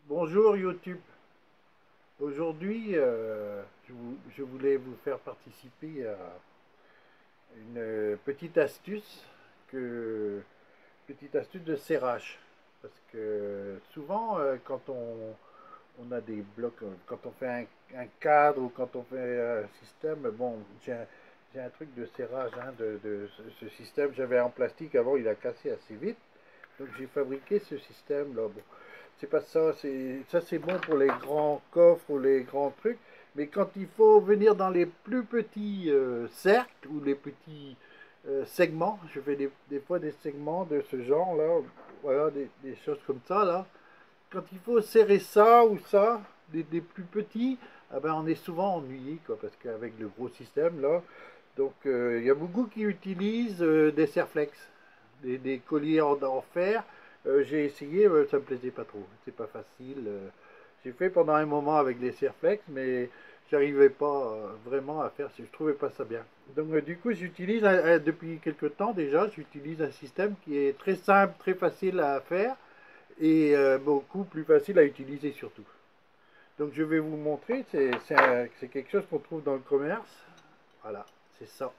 Bonjour YouTube. Aujourd'hui, je voulais vous faire participer à une petite astuce de serrage. Parce que souvent, quand on a des blocs, quand on fait un cadre ou quand on fait un système, bon, j'ai un truc de serrage de ce système. J'avais en plastique avant, il a cassé assez vite. Donc j'ai fabriqué ce système là. Bon, c'est pas ça, c'est bon pour les grands coffres ou les grands trucs, mais quand il faut venir dans les plus petits cercles ou les petits segments, je fais des fois des segments de ce genre là, voilà des choses comme ça là. Quand il faut serrer ça ou ça, des plus petits, ah ben on est souvent ennuyé quoi, parce qu'avec le gros système là, donc il y a beaucoup qui utilisent des serflex, des colliers en fer. J'ai essayé, ça me plaisait pas trop, c'est pas facile. J'ai fait pendant un moment avec des serflex, mais j'arrivais pas vraiment à faire, je trouvais pas ça bien. Donc du coup j'utilise depuis quelques temps déjà, j'utilise un système qui est très simple, très facile à faire et beaucoup plus facile à utiliser surtout. Donc je vais vous montrer, c'est quelque chose qu'on trouve dans le commerce. Voilà, c'est ça.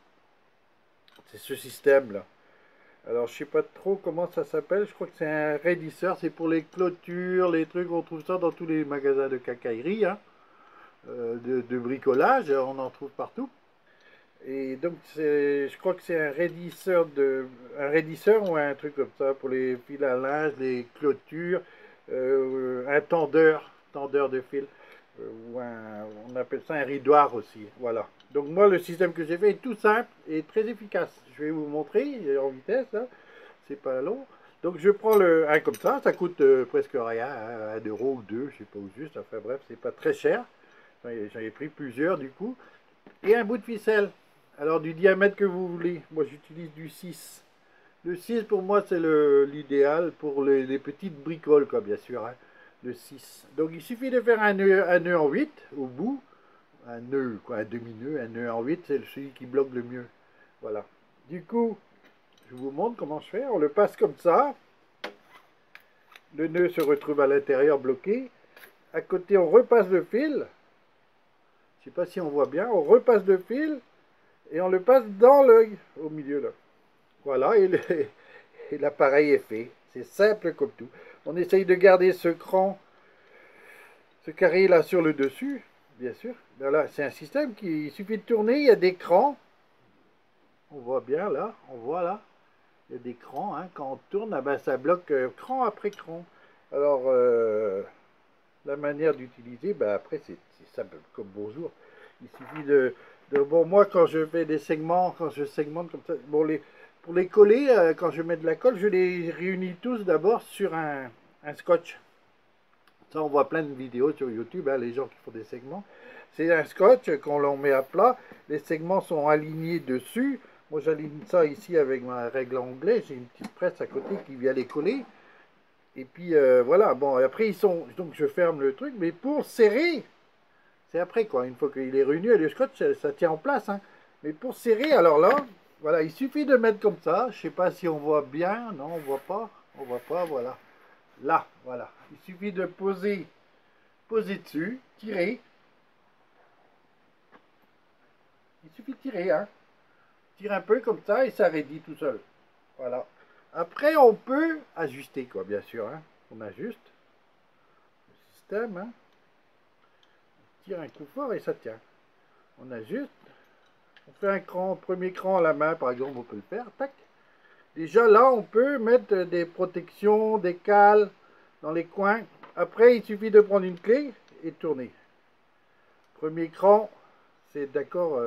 C'est ce système-là. Alors je sais pas trop comment ça s'appelle, je crois que c'est un raidisseur, c'est pour les clôtures, les trucs, on trouve ça dans tous les magasins de quincaillerie, hein, de bricolage, on en trouve partout. Et donc je crois que c'est un raidisseur ou un truc comme ça pour les fils à linge, les clôtures, un tendeur de fil, on appelle ça un ridoir aussi. Voilà. Donc moi le système que j'ai fait est tout simple et très efficace. Je vais vous montrer en vitesse là, c'est pas long. Donc je prends un comme ça coûte presque rien, hein, 1 euro ou deux, je sais pas où juste. Enfin bref, c'est pas très cher. J'en ai pris plusieurs du coup et un bout de ficelle. Alors du diamètre que vous voulez. Moi j'utilise du 6. Le 6 pour moi c'est l'idéal pour les petites bricoles quoi bien sûr, hein. Le 6. Donc il suffit de faire un nœud en 8 au bout. Un nœud, quoi, un demi-nœud, un nœud en 8 c'est celui qui bloque le mieux. Voilà. Du coup, je vous montre comment je fais. On le passe comme ça. Le nœud se retrouve à l'intérieur bloqué. À côté on repasse le fil. Je ne sais pas si on voit bien. On repasse le fil et on le passe dans l'œil, au milieu là. Voilà, et l'appareil est fait. C'est simple comme tout. On essaye de garder ce carré là sur le dessus, bien sûr. Là, c'est un système qui il suffit de tourner, il y a des crans. On voit bien là, on voit là. Il y a des crans, hein. Quand on tourne, ah ben, ça bloque cran après cran. Alors, la manière d'utiliser, ben, après, c'est simple comme bonjour. Il suffit bon, moi, quand je fais des segments, quand je segmente comme ça, bon, pour les coller, quand je mets de la colle, je les réunis tous d'abord sur un scotch. Ça, on voit plein de vidéos sur YouTube, hein, les gens qui font des segments. C'est un scotch qu'on met à plat. Les segments sont alignés dessus. Moi, j'aligne ça ici avec ma règle à onglet. J'ai une petite presse à côté qui vient les coller. Et puis, voilà. Bon, et après, donc, je ferme le truc. Mais pour serrer, c'est après, quoi. Une fois qu'il est réuni, le scotch, ça tient en place, hein. Mais pour serrer, alors là, voilà, il suffit de mettre comme ça. Je ne sais pas si on voit bien. Non, on ne voit pas. On ne voit pas, voilà. Là, voilà. Il suffit de poser dessus, tirer. Il suffit de tirer, hein. Tire un peu comme ça et ça raidit tout seul. Voilà. Après, on peut ajuster, quoi, bien sûr, hein. On ajuste le système, hein. On tire un coup fort et ça tient. On ajuste. On fait un cran, premier cran à la main, par exemple, on peut le faire. Tac. Déjà là, on peut mettre des protections, des cales dans les coins. Après, il suffit de prendre une clé et tourner. Premier cran, c'est d'accord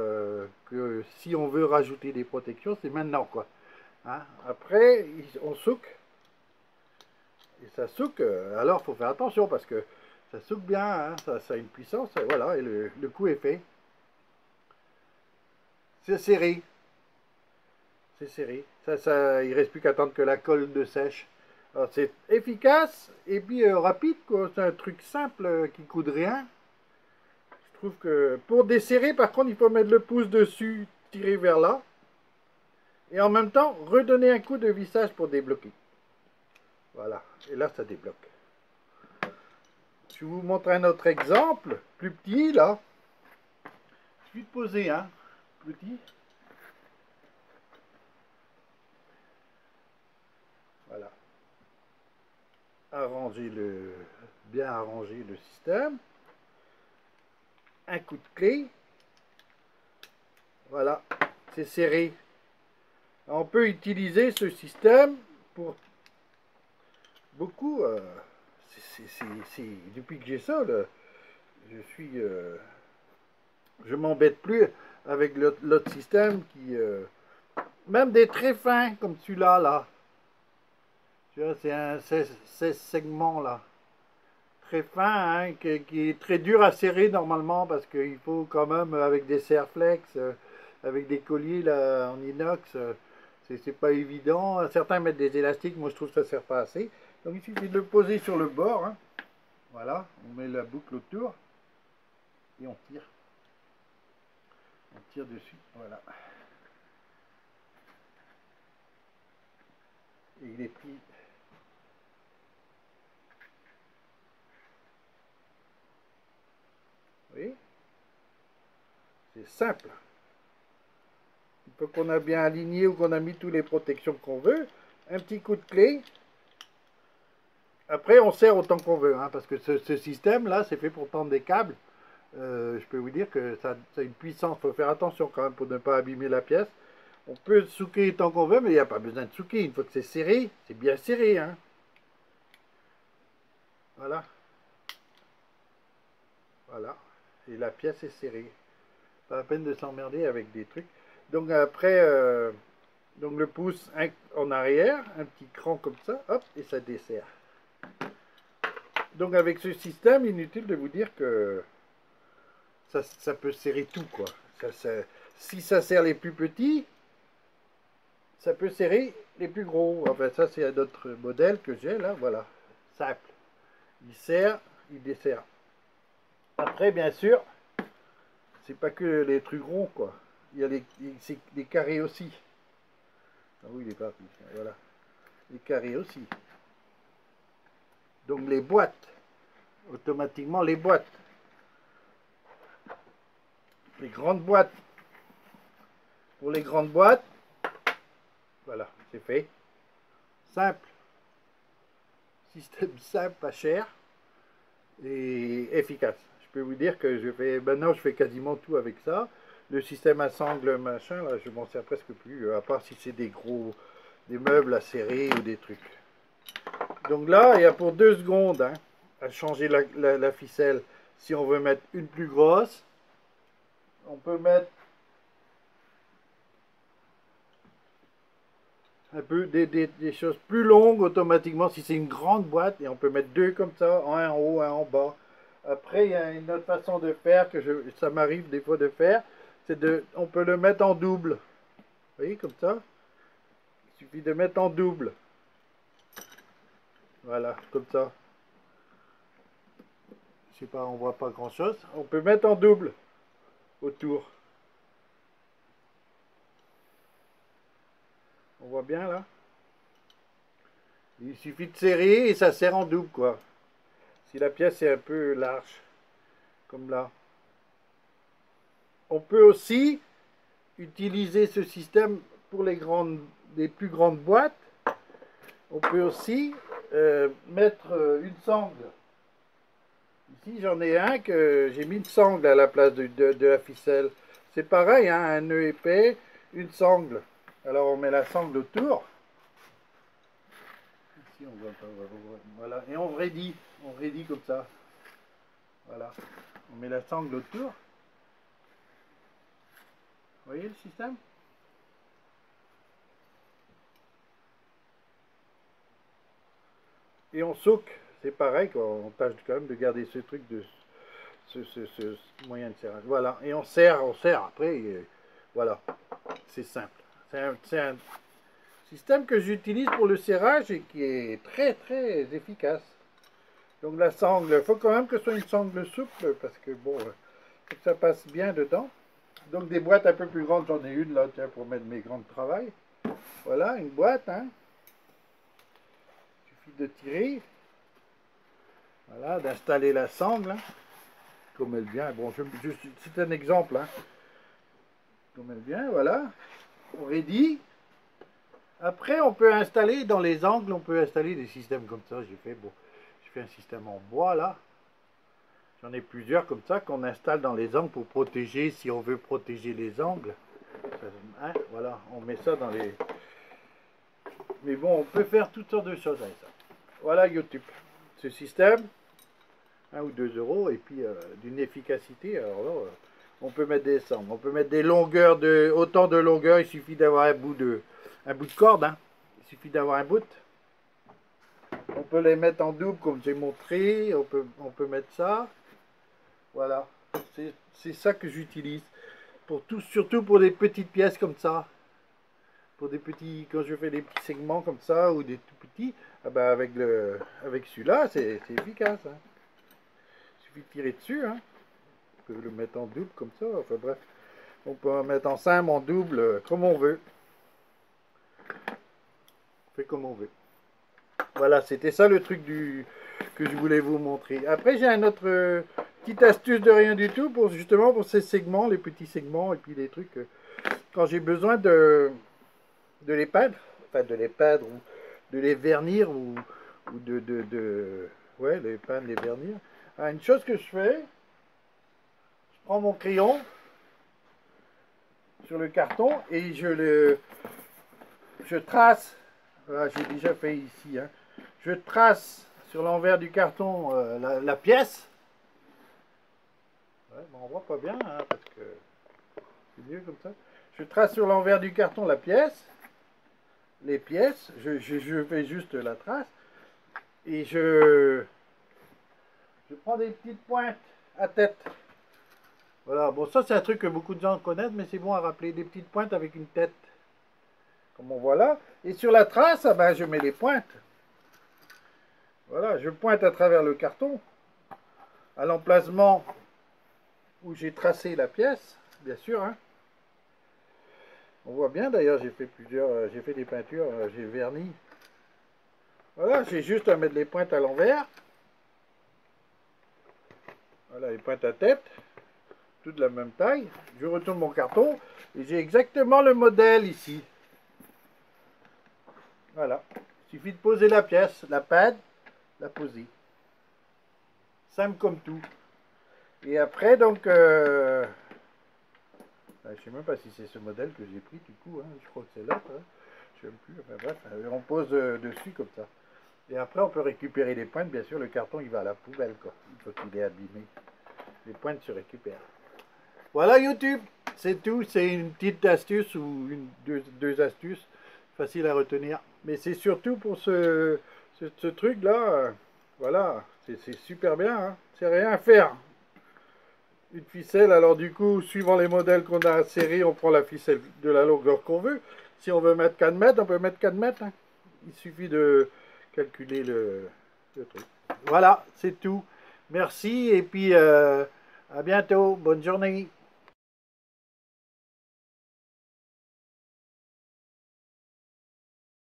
que si on veut rajouter des protections, c'est maintenant quoi. Hein. Après, on souque. Et ça souque, alors il faut faire attention parce que ça souque bien, hein, ça a une puissance, voilà, et le coup est fait. C'est serré. C'est serré. Il ne reste plus qu'à attendre que la colle ne sèche. Alors c'est efficace et puis rapide, quoi. C'est un truc simple qui coûte rien. Je trouve que pour desserrer, par contre, il faut mettre le pouce dessus, tirer vers là. Et en même temps, redonner un coup de vissage pour débloquer. Voilà. Et là, ça débloque. je vous montre un autre exemple, plus petit là. Je vais poser un petit. Voilà. Bien arranger le système. Un coup de clé. Voilà, c'est serré. On peut utiliser ce système pour beaucoup. Depuis que j'ai ça, là, je m'embête plus avec l'autre système qui, même des très fins comme celui-là, là. Tu vois, c'est un 16 segments là, très fin, hein, qui est très dur à serrer normalement parce qu'il faut quand même avec des serre-flex, avec des colliers là en inox, c'est pas évident. Certains mettent des élastiques, moi je trouve que ça sert pas assez. Donc il suffit de le poser sur le bord, hein. Voilà, on met la boucle autour et on tire. On tire dessus, voilà. Et il est pris. Vous voyez? C'est simple. Une fois qu'on a bien aligné ou qu'on a mis toutes les protections qu'on veut, un petit coup de clé. Après, on serre autant qu'on veut, hein, parce que ce système-là, c'est fait pour tendre des câbles. Je peux vous dire que ça a une puissance. Il faut faire attention quand même pour ne pas abîmer la pièce. On peut souquer tant qu'on veut, mais il n'y a pas besoin de souquer. Une fois que c'est serré, c'est bien serré, hein. Voilà. Voilà. Et la pièce est serrée. Pas la peine de s'emmerder avec des trucs. Donc après, donc le pouce en arrière, un petit cran comme ça, hop, et ça dessert. Donc avec ce système, inutile de vous dire que ça peut serrer tout, quoi. Si ça serre les plus petits, ça peut serrer les plus gros. Enfin, ça, c'est un autre modèle que j'ai, là, voilà. Simple. Il serre, il dessert. Après, bien sûr, c'est pas que les trucs ronds, quoi. Il y a les carrés aussi. Ah oui, il est parti. Voilà. Les carrés aussi. Donc les boîtes. Automatiquement, les boîtes. Les grandes boîtes. Pour les grandes boîtes, voilà, c'est fait. Simple. Système simple, pas cher et efficace. Je peux vous dire que maintenant je fais quasiment tout avec ça. Le système à sangle machin, là, je m'en sers presque plus, à part si c'est des meubles à serrer ou des trucs. Donc là, il y a pour 2 secondes, hein, à changer la ficelle. Si on veut mettre une plus grosse, on peut mettre un peu des choses plus longues automatiquement si c'est une grande boîte, et on peut mettre 2 comme ça, un en haut, un en bas. Après, il y a une autre façon de faire ça m'arrive des fois de faire, on peut le mettre en double. Vous voyez, comme ça. Il suffit de mettre en double. Voilà, comme ça. Je sais pas, on voit pas grand chose. On peut mettre en double autour. On voit bien là. Il suffit de serrer et ça serre en double, quoi. Si la pièce est un peu large, comme là. On peut aussi utiliser ce système pour les plus grandes boîtes. On peut aussi mettre une sangle. Ici, j'en ai un que j'ai mis une sangle à la place de la ficelle. C'est pareil, hein, un nœud épais, une sangle. Alors on met la sangle autour. Ici, on voit pas, voilà. Et on raidit comme ça. Voilà. On met la sangle autour. Vous voyez le système? Et on souque, c'est pareil, quoi. On tâche quand même de garder ce truc de ce moyen de serrage. Voilà, et on serre après, et voilà, c'est simple. C'est un système que j'utilise pour le serrage et qui est très très efficace. Donc la sangle, il faut quand même que ce soit une sangle souple parce que bon, faut que ça passe bien dedans. Donc des boîtes un peu plus grandes, j'en ai une là, tiens, pour mettre mes grands travail. Voilà, une boîte, hein. Il suffit de tirer. Voilà, d'installer la sangle, hein, comme elle vient. Bon, c'est un exemple, hein, comme elle vient, voilà. On ready. Après, on peut installer dans les angles, on peut installer des systèmes comme ça. J'ai fait un système en bois là. J'en ai plusieurs comme ça qu'on installe dans les angles pour protéger, si on veut protéger les angles. Hein, voilà, on met ça dans les. Mais bon, on peut faire toutes sortes de choses avec ça. Voilà YouTube. Ce système, 1 ou 2 € et puis d'une efficacité. Alors là, on peut mettre des sangles, on peut mettre des longueurs de autant de longueur. Il suffit d'avoir un bout de corde. Hein. Il suffit d'avoir un bout. On peut les mettre en double comme j'ai montré. On peut mettre ça. Voilà. C'est ça que j'utilise pour tout, surtout pour des petites pièces comme ça. Pour des petits, quand je fais des petits segments comme ça ou des tout petits, ah ben avec celui-là, c'est efficace. Hein. Il suffit de tirer dessus. Hein. On peut le mettre en double comme ça. Enfin bref, on peut en mettre en simple, en double, comme on veut. On fait comme on veut. Voilà, c'était ça le truc que je voulais vous montrer. Après, j'ai un autre petite astuce de rien du tout pour justement pour ces segments, les petits segments et puis les trucs. Quand j'ai besoin de les peindre, enfin de les peindre ou de les vernir ou ouais, les peindre, les vernir. Alors, une chose que je fais, je prends mon crayon sur le carton et je trace. Voilà, j'ai déjà fait ici. Hein, je trace sur l'envers du carton la pièce. Ouais, bon, on voit pas bien hein, parce que c'est mieux comme ça. Je trace sur l'envers du carton la pièce. Les pièces, je fais juste la trace et je prends des petites pointes à tête. Voilà, bon ça c'est un truc que beaucoup de gens connaissent, mais c'est bon à rappeler, des petites pointes avec une tête, comme on voit là. Et sur la trace, ah ben, je mets les pointes. Voilà, je pointe à travers le carton, à l'emplacement où j'ai tracé la pièce, bien sûr. Hein. On voit bien d'ailleurs, j'ai fait des peintures, j'ai verni. Voilà, j'ai juste à mettre les pointes à l'envers. Voilà, les pointes à tête, toutes de la même taille. Je retourne mon carton et j'ai exactement le modèle ici. Voilà, il suffit de poser la pièce, la peindre, la poser. Simple comme tout. Et après, donc, je ne sais même pas si c'est ce modèle que j'ai pris du coup, hein. Je crois que c'est l'autre. Hein. Je ne sais plus, enfin bref, on pose dessus comme ça. Et après, on peut récupérer les pointes. Bien sûr, le carton, il va à la poubelle, quoi. Une fois qu'il est abîmé. Les pointes se récupèrent. Voilà YouTube, c'est tout. C'est une petite astuce ou deux astuces faciles à retenir. Mais c'est surtout pour ce truc-là. Voilà, c'est super bien. Hein. C'est rien à faire. Une ficelle, alors du coup, suivant les modèles qu'on a insérés, on prend la ficelle de la longueur qu'on veut. Si on veut mettre 4 mètres, on peut mettre 4 mètres. Hein. Il suffit de calculer le truc. Voilà, c'est tout. Merci et puis à bientôt. Bonne journée.